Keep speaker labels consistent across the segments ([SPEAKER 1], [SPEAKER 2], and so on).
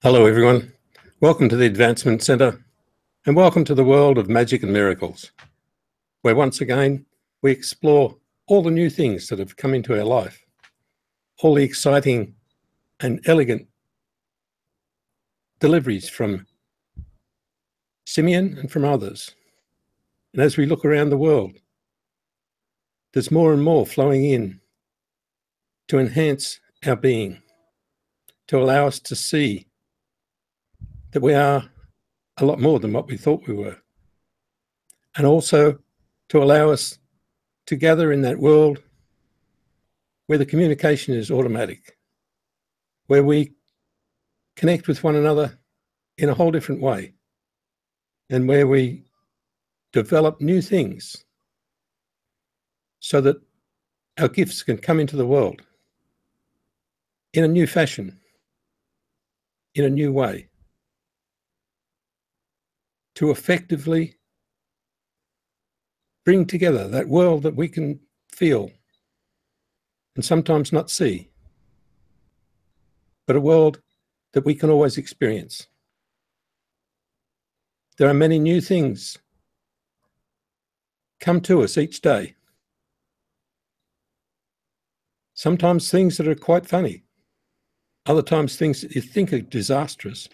[SPEAKER 1] Hello everyone, welcome to the Advancement Centre and welcome to the world of magic and miracles, where once again we explore all the new things that have come into our life, all the exciting and elegant deliveries from Simmion and from others. And as we look around the world, there's more and more flowing in to enhance our being, to allow us to see that we are a lot more than what we thought we were, and also to allow us to gather in that world where the communication is automatic, where we connect with one another in a whole different way, and where we develop new things so that our gifts can come into the world in a new fashion, in a new way, to effectively bring together that world that we can feel and sometimes not see, but a world that we can always experience. There are many new things come to us each day. Sometimes things that are quite funny, other times things that you think are disastrous,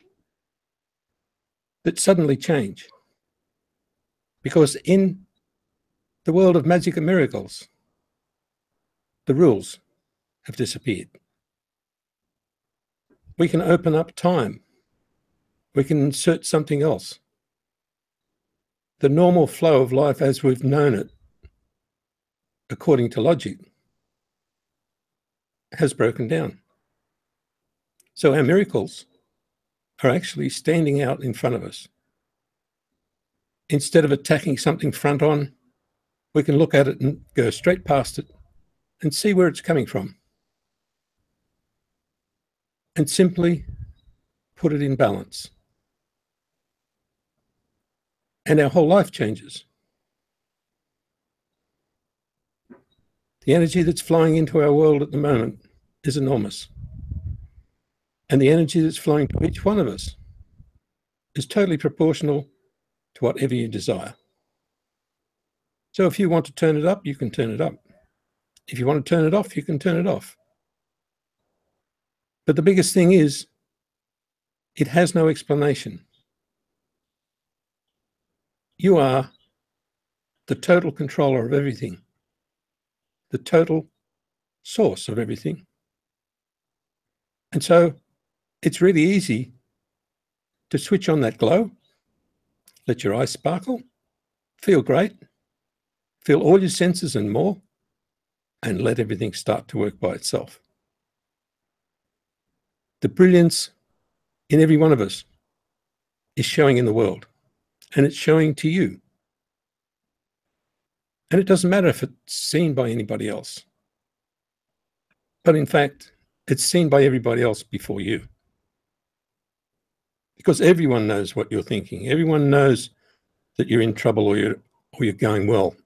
[SPEAKER 1] that suddenly change. Because in the world of magic and miracles, the rules have disappeared. We can open up time. We can insert something else. The normal flow of life as we've known it, according to logic, has broken down. So our miracles are actually standing out in front of us. Instead of attacking something front on, we can look at it and go straight past it and see where it's coming from, and simply put it in balance. And our whole life changes. The energy that's flowing into our world at the moment is enormous. And the energy that's flowing to each one of us is totally proportional to whatever you desire. So if you want to turn it up, you can turn it up. If you want to turn it off, you can turn it off. But the biggest thing is, it has no explanation. You are the total controller of everything, the total source of everything. And so it's really easy to switch on that glow, let your eyes sparkle, feel great, feel all your senses and more, and let everything start to work by itself. The brilliance in every one of us is showing in the world, and it's showing to you. And it doesn't matter if it's seen by anybody else, but in fact, it's seen by everybody else before you. Because everyone knows what you're thinking. Everyone knows that you're in trouble or you're going well.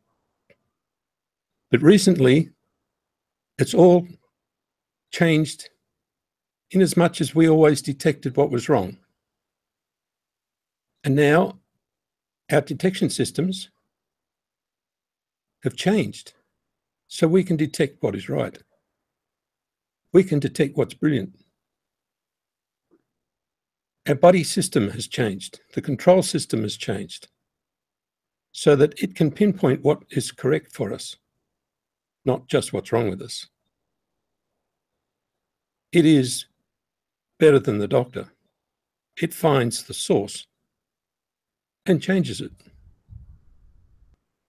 [SPEAKER 1] But recently, it's all changed in as much as we always detected what was wrong. And now our detection systems have changed so we can detect what is right. We can detect what's brilliant. Our body system has changed. The control system has changed so that it can pinpoint what is correct for us, not just what's wrong with us. It is better than the doctor. It finds the source and changes it.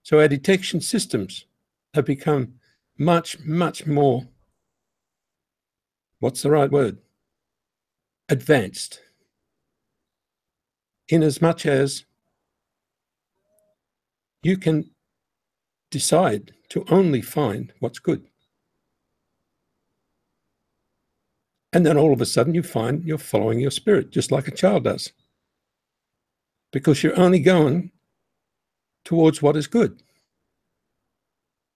[SPEAKER 1] So our detection systems have become much, much more, what's the right word? Advanced. In as much as you can decide to only find what's good. And then all of a sudden you find you're following your spirit, just like a child does. Because you're only going towards what is good,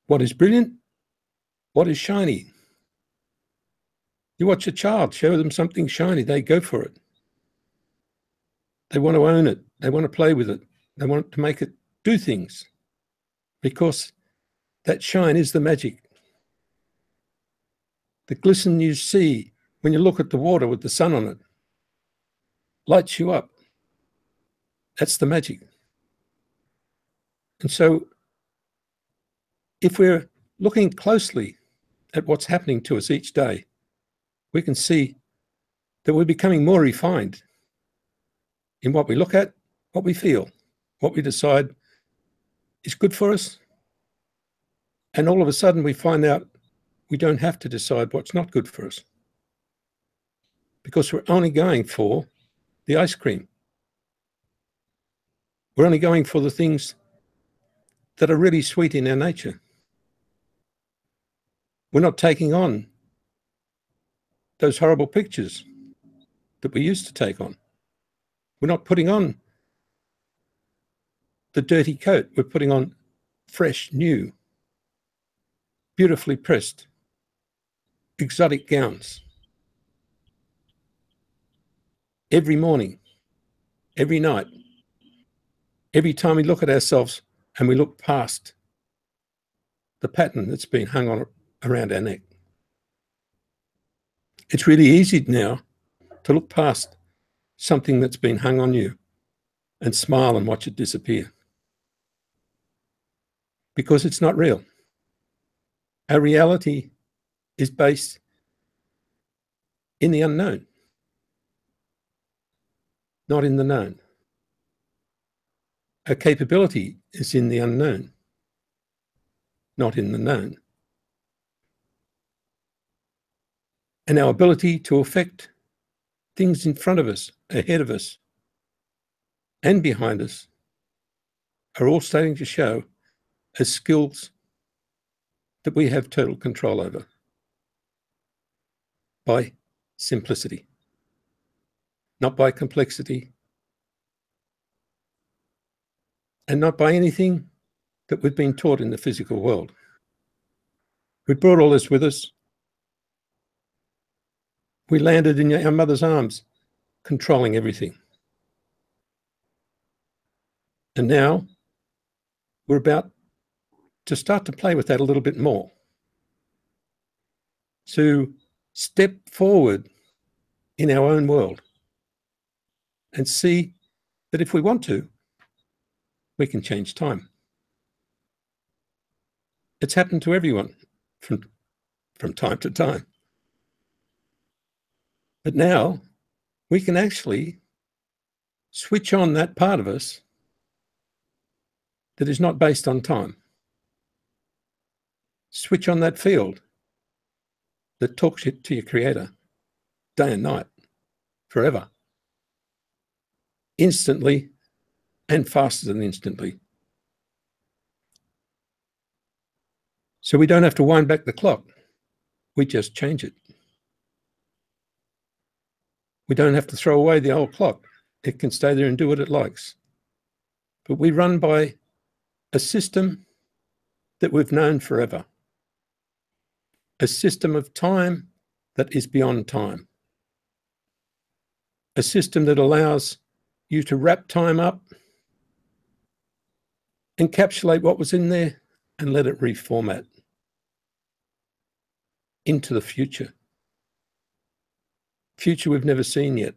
[SPEAKER 1] what is brilliant, what is shiny. You watch a child, show them something shiny, they go for it. They want to own it. They want to play with it. They want to make it do things, because that shine is the magic. The glisten you see when you look at the water with the sun on it lights you up. That's the magic. And so if we're looking closely at what's happening to us each day, we can see that we're becoming more refined in what we look at, what we feel, what we decide is good for us. And all of a sudden we find out we don't have to decide what's not good for us, because we're only going for the ice cream. We're only going for the things that are really sweet in our nature. We're not taking on those horrible pictures that we used to take on. We're not putting on the dirty coat. We're putting on fresh, new, beautifully pressed, exotic gowns. Every morning, every night, every time we look at ourselves and we look past the pattern that's been hung on around our neck. It's really easy now to look past something that's been hung on you and smile and watch it disappear, because it's not real. Our reality is based in the unknown, not in the known. Our capability is in the unknown, not in the known. And our ability to affect things in front of us, ahead of us, and behind us are all starting to show as skills that we have total control over by simplicity, not by complexity, and not by anything that we've been taught in the physical world. We brought all this with us. We landed in our mother's arms, controlling everything. And now we're about to start to play with that a little bit more, to step forward in our own world and see that if we want to, we can change time. It's happened to everyone from time to time. But now we can actually switch on that part of us that is not based on time. Switch on that field that talks to your creator day and night, forever, instantly and faster than instantly. So we don't have to wind back the clock. We just change it. We don't have to throw away the old clock. It can stay there and do what it likes. But we run by a system that we've known forever. A system of time that is beyond time. A system that allows you to wrap time up, encapsulate what was in there, and let it reformat into the future. Future we've never seen yet.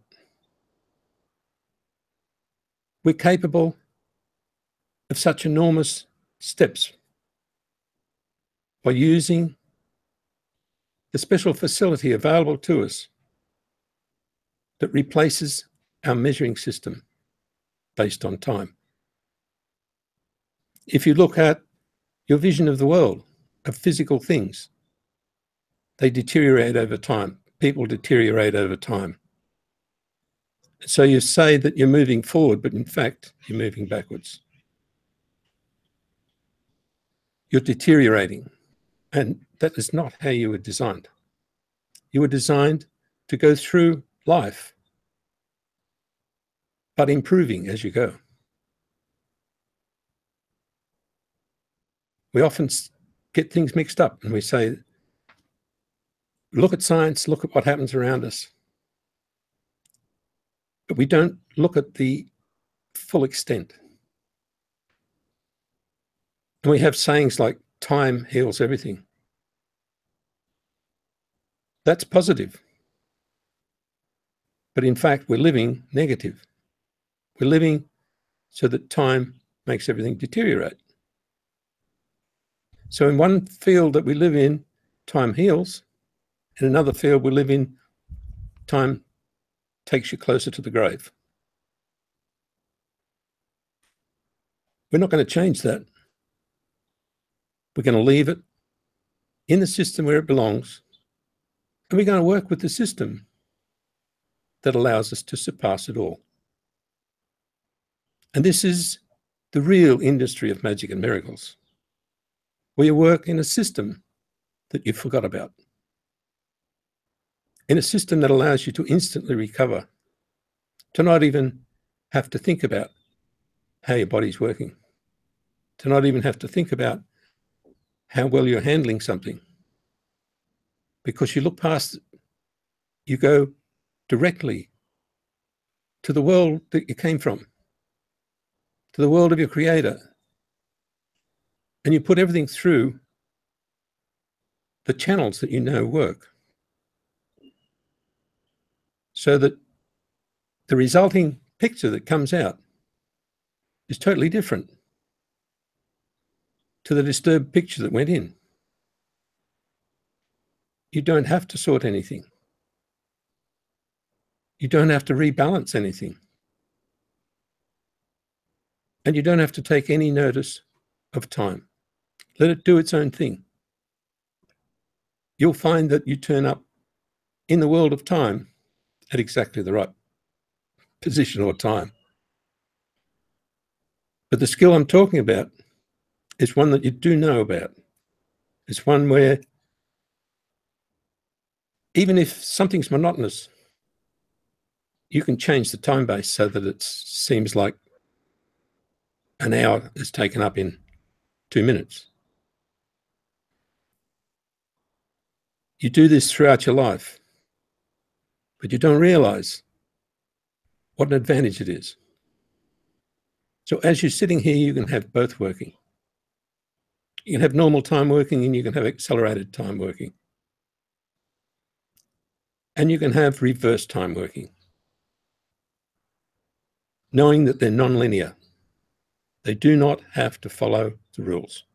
[SPEAKER 1] We're capable of such enormous steps by using the special facility available to us that replaces our measuring system based on time. If you look at your vision of the world, of physical things, they deteriorate over time. People deteriorate over time. So you say that you're moving forward, but in fact, you're moving backwards. You're deteriorating, and that is not how you were designed. You were designed to go through life, but improving as you go. We often get things mixed up and we say, look at science, look at what happens around us. But we don't look at the full extent. And we have sayings like time heals everything. That's positive. But in fact, we're living negative. We're living so that time makes everything deteriorate. So in one field that we live in, time heals. In another field we live in, time takes you closer to the grave. We're not going to change that. We're going to leave it in the system where it belongs, and we're going to work with the system that allows us to surpass it all. And this is the real industry of magic and miracles, where you work in a system that you forgot about, in a system that allows you to instantly recover, to not even have to think about how your body's working, to not even have to think about how well you're handling something, because you look past it, you go directly to the world that you came from, to the world of your creator, and you put everything through the channels that you know work, so that the resulting picture that comes out is totally different to the disturbed picture that went in. You don't have to sort anything. You don't have to rebalance anything. And you don't have to take any notice of time. Let it do its own thing. You'll find that you turn up in the world of time at exactly the right position or time. But the skill I'm talking about is one that you do know about. It's one where even if something's monotonous, you can change the time base so that it seems like an hour is taken up in 2 minutes. You do this throughout your life, but you don't realize what an advantage it is. So as you're sitting here, you can have both working. You can have normal time working and you can have accelerated time working. And you can have reverse time working, knowing that they're non-linear. They do not have to follow the rules.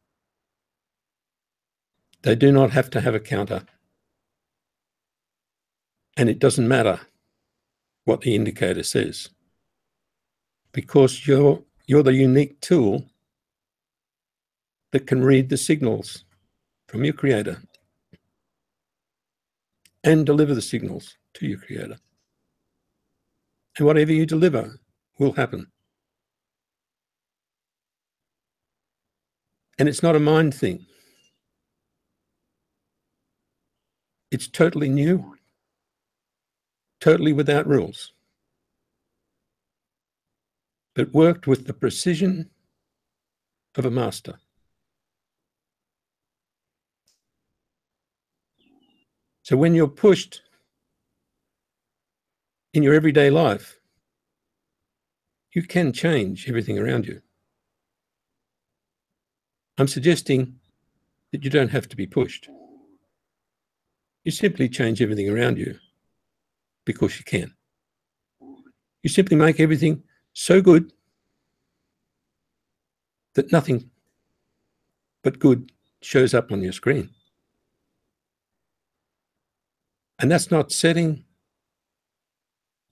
[SPEAKER 1] They do not have to have a counter. And it doesn't matter what the indicator says, because you're the unique tool that can read the signals from your creator and deliver the signals to your creator. And whatever you deliver will happen. And it's not a mind thing. It's totally new, totally without rules, but worked with the precision of a master. So when you're pushed in your everyday life, you can change everything around you. I'm suggesting that you don't have to be pushed. You simply change everything around you because you can. You simply make everything so good that nothing but good shows up on your screen. And that's not setting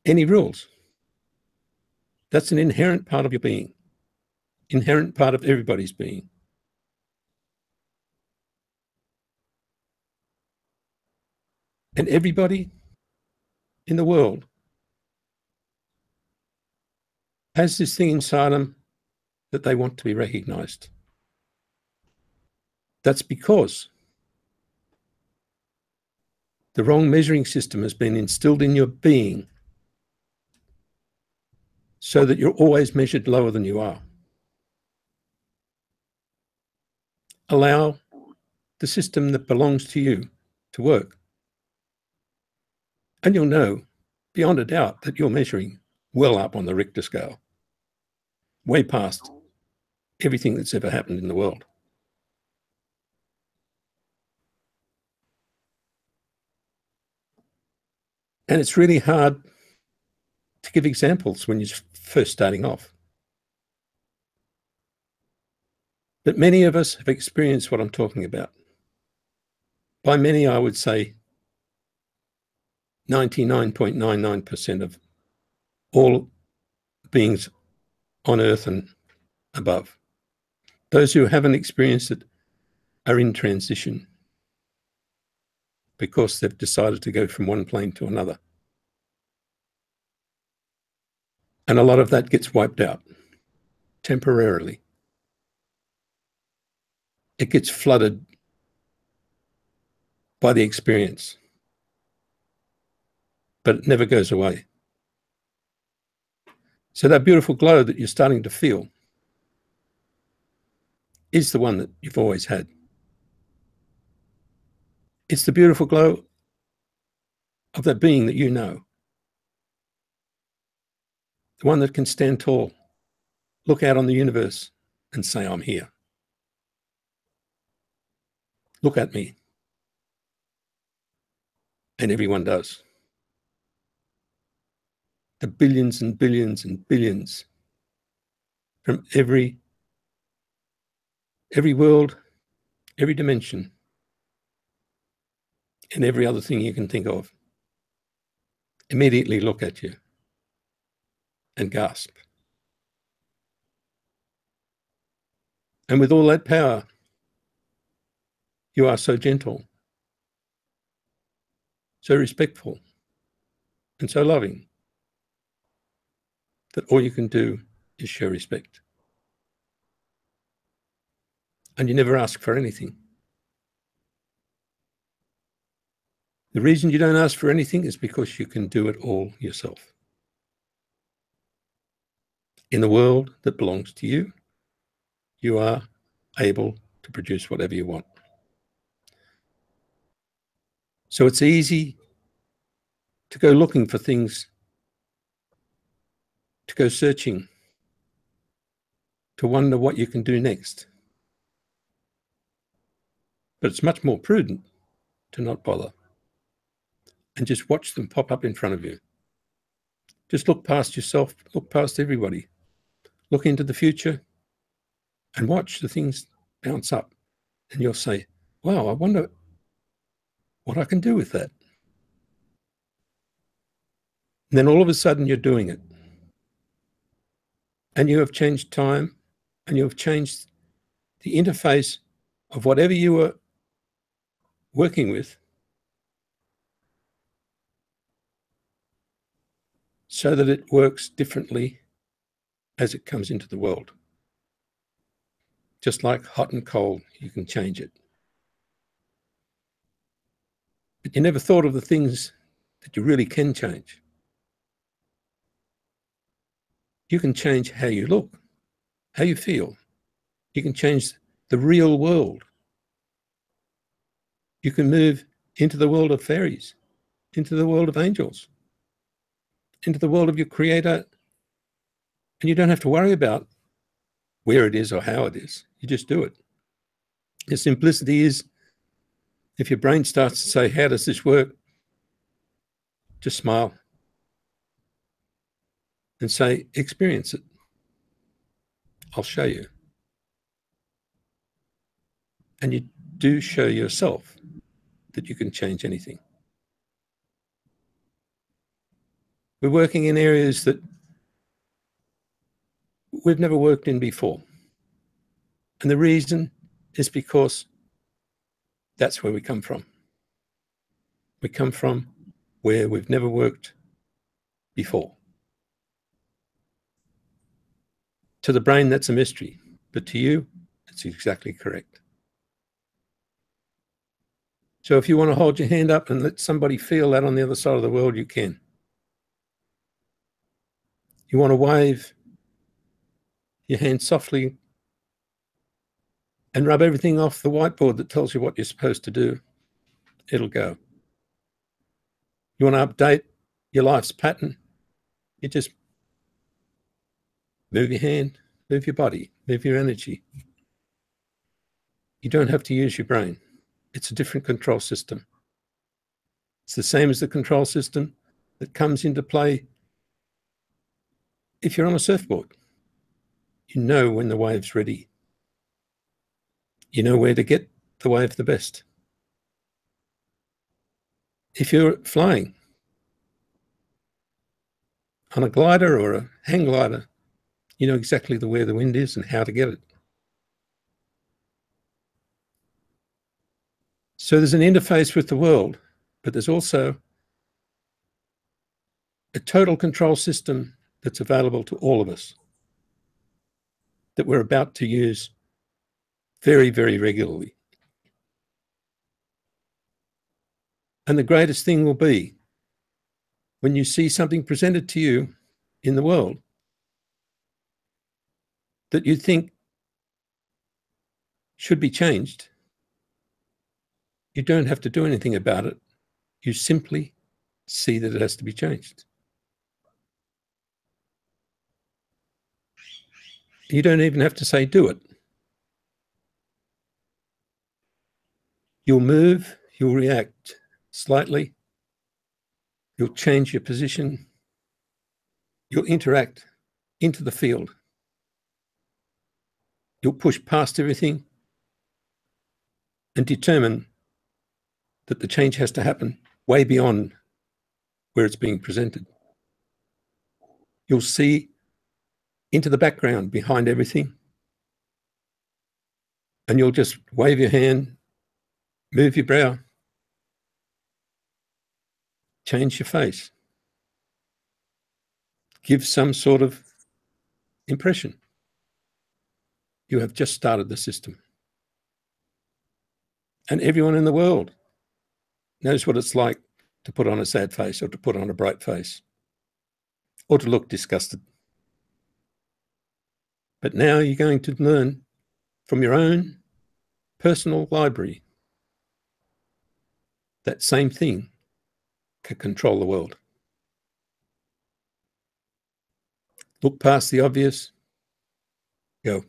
[SPEAKER 1] any rules. That's an inherent part of your being, inherent part of everybody's being. And everybody in the world has this thing inside them that they want to be recognized. That's because the wrong measuring system has been instilled in your being so that you're always measured lower than you are. Allow the system that belongs to you to work. And you'll know beyond a doubt that you're measuring well up on the Richter scale. way past everything that's ever happened in the world. And it's really hard to give examples when you're first starting off. But many of us have experienced what I'm talking about. By many, I would say 99.99% of all beings on Earth and above. Those who haven't experienced it are in transition because they've decided to go from one plane to another. And a lot of that gets wiped out temporarily. It gets flooded by the experience, but it never goes away. So that beautiful glow that you're starting to feel is the one that you've always had. It's the beautiful glow of that being that you know. The one that can stand tall, look out on the universe and say, I'm here. Look at me. And everyone does. The billions and billions and billions from every world, every dimension, and every other thing you can think of immediately look at you and gasp. And with all that power, you are so gentle, so respectful, and so loving that all you can do is show respect. And you never ask for anything. The reason you don't ask for anything is because you can do it all yourself. In the world that belongs to you, you are able to produce whatever you want. So it's easy to go looking for things, to go searching, to wonder what you can do next. But it's much more prudent to not bother and just watch them pop up in front of you. Just look past yourself, look past everybody, look into the future and watch the things bounce up. And you'll say, wow, I wonder what I can do with that. And then all of a sudden you're doing it. And you have changed time and you have changed the interface of whatever you were working with so that it works differently as it comes into the world. Just like hot and cold, you can change it. But you never thought of the things that you really can change. You can change how you look, how you feel. You can change the real world. You can move into the world of fairies, into the world of angels, into the world of your creator. And you don't have to worry about where it is or how it is. You just do it. The simplicity is, if your brain starts to say, how does this work? Just smile and say, experience it. I'll show you. And you do show yourself that you can change anything. We're working in areas that we've never worked in before. And the reason is because that's where we come from. We come from where we've never worked before. To the brain, that's a mystery, but to you, it's exactly correct. So if you want to hold your hand up and let somebody feel that on the other side of the world, you can. You want to wave your hand softly and rub everything off the whiteboard that tells you what you're supposed to do, it'll go. You want to update your life's pattern, you just move your hand move your body, move your energy. You don't have to use your brain. It's a different control system. It's the same as the control system that comes into play if you're on a surfboard. You know when the wave's ready. You know where to get the wave the best. If you're flying on a glider or a hang glider, you know exactly where the wind is and how to get it. So there's an interface with the world, but there's also a total control system that's available to all of us that we're about to use very, very regularly. And the greatest thing will be when you see something presented to you in the world that you think should be changed. You don't have to do anything about it. You simply see that it has to be changed. You don't even have to say do it. You'll move, you'll react slightly, you'll change your position, you'll interact into the field. You'll push past everything and determine that the change has to happen way beyond where it's being presented. You'll see into the background behind everything, and you'll just wave your hand, move your brow, change your face, give some sort of impression. You have just started the system. And everyone in the world knows what it's like to put on a sad face or to put on a bright face or to look disgusted. But now you're going to learn from your own personal library that same thing can control the world. Look past the obvious, go,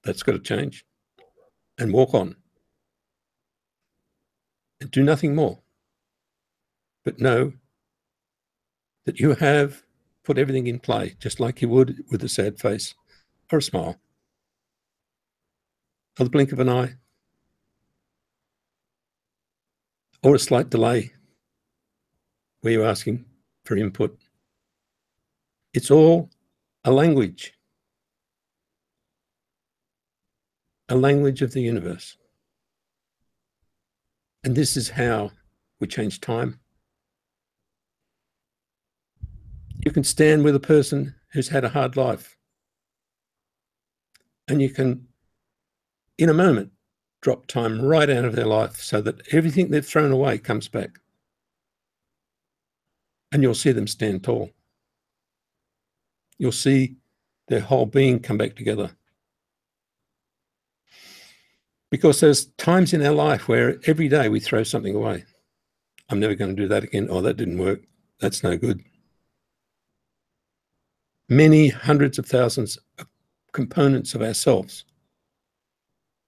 [SPEAKER 1] that's got to change, and walk on. And do nothing more, but know that you have put everything in play, just like you would with a sad face or a smile or the blink of an eye or a slight delay where you're asking for input. It's all a language of the universe. And this is how we change time. You can stand with a person who's had a hard life, and you can, in a moment, drop time right out of their life so that everything they've thrown away comes back. And you'll see them stand tall. You'll see their whole being come back together. Because there's times in our life where every day we throw something away. I'm never going to do that again. Oh, that didn't work. That's no good. Many hundreds of thousands of components of ourselves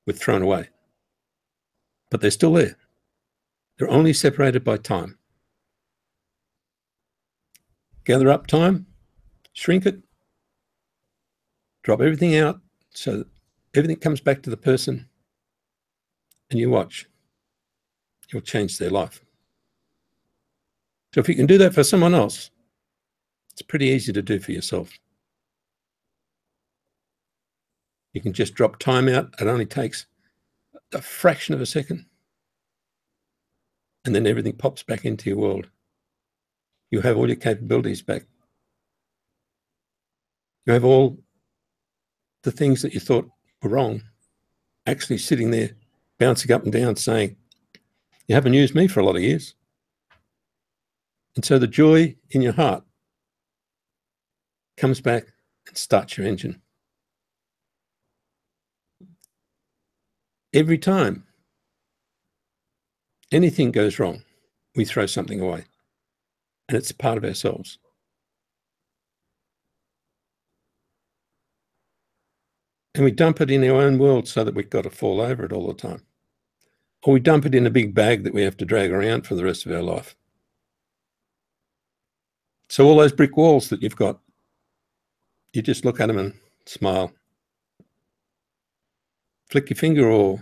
[SPEAKER 1] were thrown away. But they're still there. They're only separated by time. Gather up time, shrink it, drop everything out so that everything comes back to the person, and you watch. You'll change their life. So if you can do that for someone else, it's pretty easy to do for yourself. You can just drop time out. It only takes a fraction of a second. And then everything pops back into your world. You have all your capabilities back. You have all the things that you thought were wrong actually sitting there, bouncing up and down, saying, you haven't used me for a lot of years. And so the joy in your heart comes back and starts your engine. Every time anything goes wrong, we throw something away. And it's a part of ourselves. and we dump it in our own world so that we've got to fall over it all the time. Or we dump it in a big bag that we have to drag around for the rest of our life. So all those brick walls that you've got, you just look at them and smile. Flick your finger or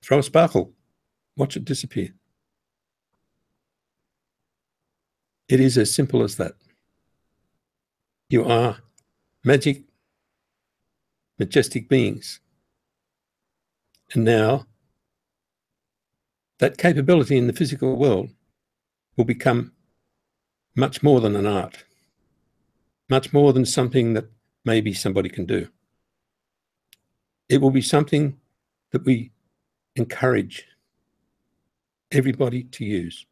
[SPEAKER 1] throw a sparkle. Watch it disappear. It is as simple as that. You are magic, majestic beings. And now that capability in the physical world will become much more than an art, much more than something that maybe somebody can do. It will be something that we encourage everybody to use.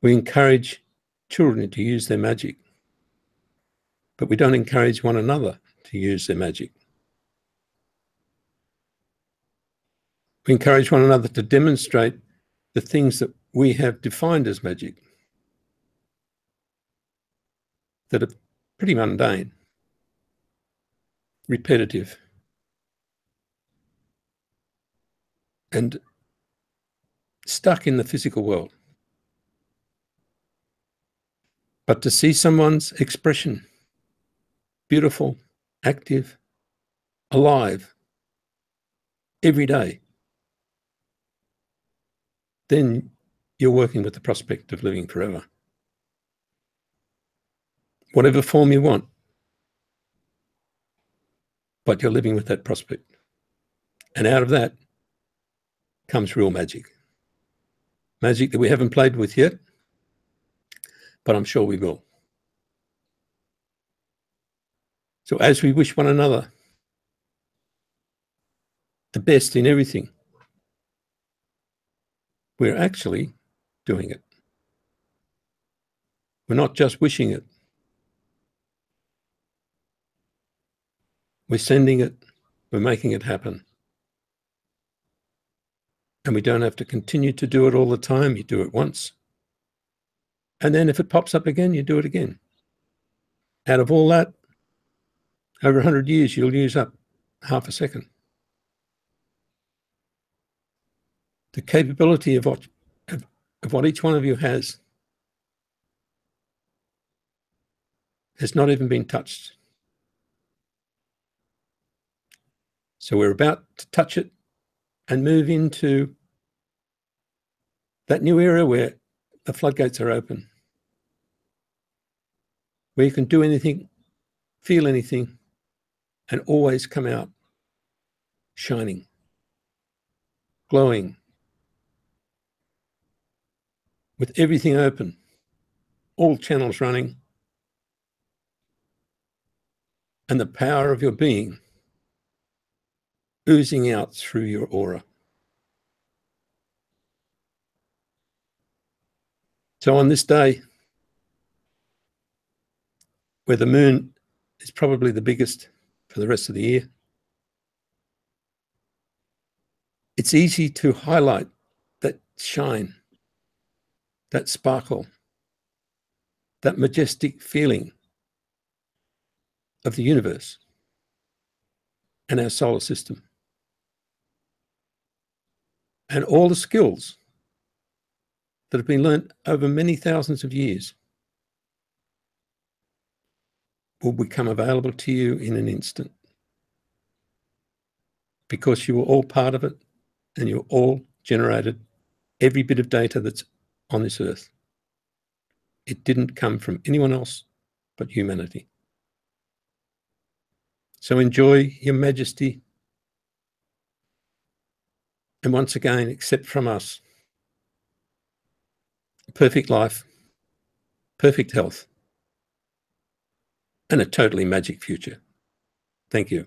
[SPEAKER 1] We encourage children to use their magic, but we don't encourage one another to use their magic. We encourage one another to demonstrate the things that we have defined as magic, that are pretty mundane, repetitive, and stuck in the physical world. But to see someone's expression, beautiful, active, alive, every day, then you're working with the prospect of living forever. Whatever form you want, but you're living with that prospect. And out of that comes real magic. Magic that we haven't played with yet, but I'm sure we will. So as we wish one another the best in everything, we're actually doing it. We're not just wishing it. We're sending it. We're making it happen. And we don't have to continue to do it all the time. You do it once. And then if it pops up again, you do it again. Out of all that, over 100 years, you'll use up half a second. The capability of what each one of you has not even been touched. So we're about to touch it and move into that new era where the floodgates are open, where you can do anything, feel anything, and always come out shining, glowing, with everything open, all channels running, and the power of your being oozing out through your aura. So on this day, where the moon is probably the biggest for the rest of the year, it's easy to highlight that shine, that sparkle, that majestic feeling of the universe and our solar system. And all the skills that have been learnt over many thousands of years will become available to you in an instant, because you were all part of it and you all generated every bit of data that's on this earth. It didn't come from anyone else but humanity. So enjoy your majesty, and once again, accept from us perfect life, perfect health, and a totally magic future. Thank you.